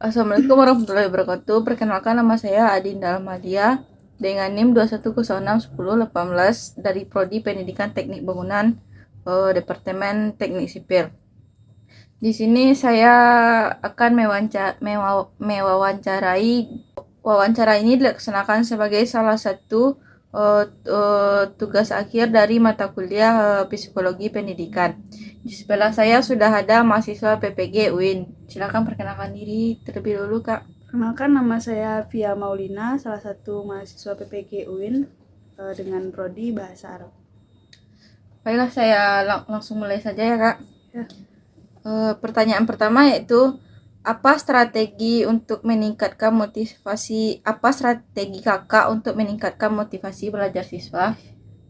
Assalamualaikum warahmatullahi wabarakatuh. Perkenalkan, nama saya Adinda Almadia dengan NIM 21061018 dari Prodi Pendidikan Teknik Bangunan, Departemen Teknik Sipil. Di sini saya akan mewawancarai. Wawancara ini dilaksanakan sebagai salah satu tugas akhir dari mata kuliah Psikologi Pendidikan. Di sebelah saya sudah ada mahasiswa PPG UIN. Silakan perkenalkan diri terlebih dulu, Kak. Perkenalkan, nama saya Via Maulina, salah satu mahasiswa PPG UIN dengan prodi Bahasa Arab. Baiklah, saya langsung mulai saja ya, Kak. Ya. Pertanyaan pertama yaitu, apa strategi kakak untuk meningkatkan motivasi belajar siswa?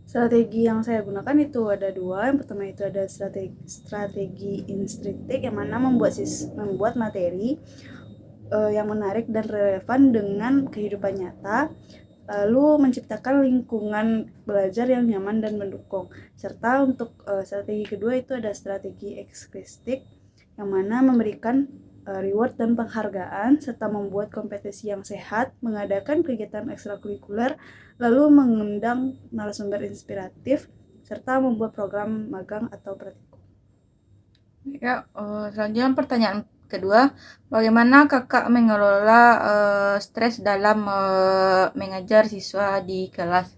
Strategi yang saya gunakan itu ada dua. Yang pertama itu ada strategi instruktif, yang mana membuat materi yang menarik dan relevan dengan kehidupan nyata, lalu menciptakan lingkungan belajar yang nyaman dan mendukung. Serta untuk strategi kedua itu ada strategi eksklusif, yang mana memberikan reward dan penghargaan, serta membuat kompetisi yang sehat, mengadakan kegiatan ekstrakurikuler, lalu mengundang narasumber inspiratif, serta membuat program magang atau praktikum. Ya, selanjutnya pertanyaan kedua, bagaimana kakak mengelola stres dalam mengajar siswa di kelas?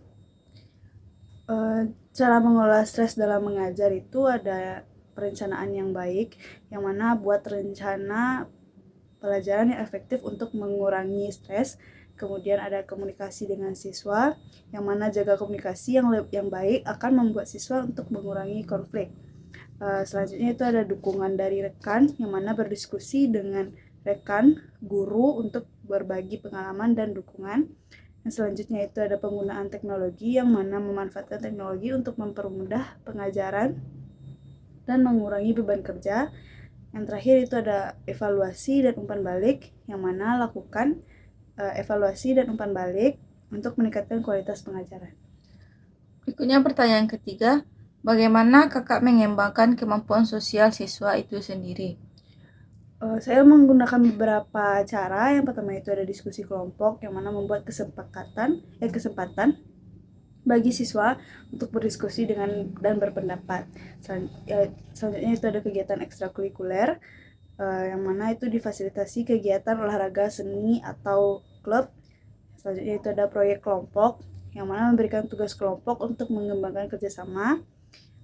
Cara mengelola stres dalam mengajar itu ada perencanaan yang baik, yang mana buat rencana pelajaran yang efektif untuk mengurangi stres. Kemudian ada komunikasi dengan siswa, yang mana jaga komunikasi yang baik akan membuat siswa untuk mengurangi konflik. Selanjutnya itu ada dukungan dari rekan, yang mana berdiskusi dengan rekan guru untuk berbagi pengalaman dan dukungan. Yang selanjutnya itu ada penggunaan teknologi, yang mana memanfaatkan teknologi untuk mempermudah pengajaran dan mengurangi beban kerja. Yang terakhir itu ada evaluasi dan umpan balik, yang mana lakukan evaluasi dan umpan balik untuk meningkatkan kualitas pengajaran. Berikutnya pertanyaan ketiga, bagaimana kakak mengembangkan kemampuan sosial siswa itu sendiri? Saya menggunakan beberapa cara. Yang pertama itu ada diskusi kelompok, yang mana membuat kesempatan bagi siswa untuk berdiskusi dan berpendapat. Selanjutnya itu ada kegiatan ekstrakurikuler, yang mana itu difasilitasi kegiatan olahraga, seni, atau klub. Selanjutnya itu ada proyek kelompok, yang mana memberikan tugas kelompok untuk mengembangkan kerjasama.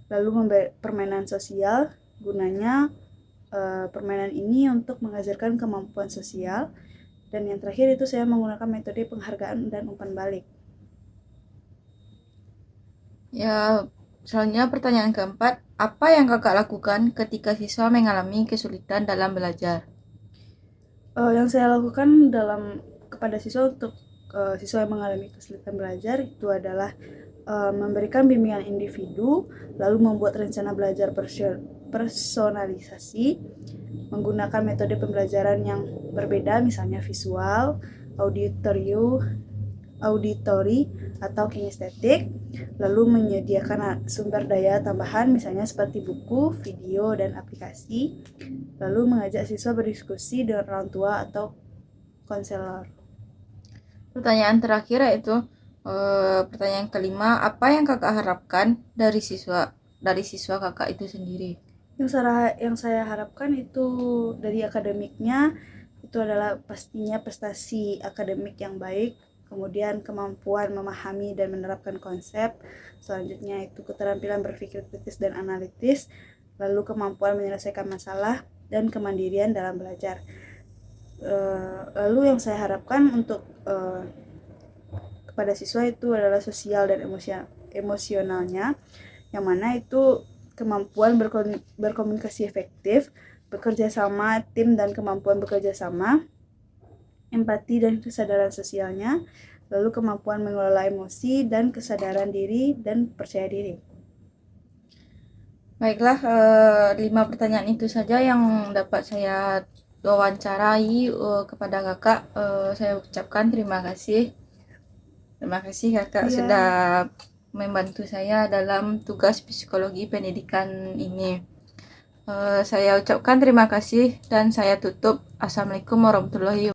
Lalu permainan sosial, gunanya permainan ini untuk mengajarkan kemampuan sosial. Dan yang terakhir itu saya menggunakan metode penghargaan dan umpan balik. Ya, selanjutnya pertanyaan keempat, apa yang kakak lakukan ketika siswa mengalami kesulitan dalam belajar? Yang saya lakukan kepada siswa untuk siswa yang mengalami kesulitan belajar itu adalah memberikan bimbingan individu, lalu membuat rencana belajar personalisasi, menggunakan metode pembelajaran yang berbeda, misalnya visual, auditori, atau kinestetik, lalu menyediakan sumber daya tambahan, misalnya seperti buku, video, dan aplikasi, lalu mengajak siswa berdiskusi dengan orang tua atau konselor. Pertanyaan terakhir yaitu pertanyaan kelima, apa yang kakak harapkan dari siswa kakak itu sendiri? Yang saya harapkan itu dari akademiknya itu adalah pastinya prestasi akademik yang baik, kemudian kemampuan memahami dan menerapkan konsep, selanjutnya itu keterampilan berpikir kritis dan analitis, lalu kemampuan menyelesaikan masalah, dan kemandirian dalam belajar. Lalu yang saya harapkan untuk kepada siswa itu adalah sosial dan emosionalnya, yang mana itu kemampuan berkomunikasi efektif, bekerja sama tim dan kemampuan bekerja sama, empati dan kesadaran sosialnya, lalu kemampuan mengelola emosi dan kesadaran diri dan percaya diri. Baiklah, 5 pertanyaan itu saja yang dapat saya wawancarai kepada kakak. Saya ucapkan terima kasih. Terima kasih kakak sudah membantu saya dalam tugas psikologi pendidikan ini. Saya ucapkan terima kasih dan saya tutup. Assalamualaikum warahmatullahi wabarakatuh.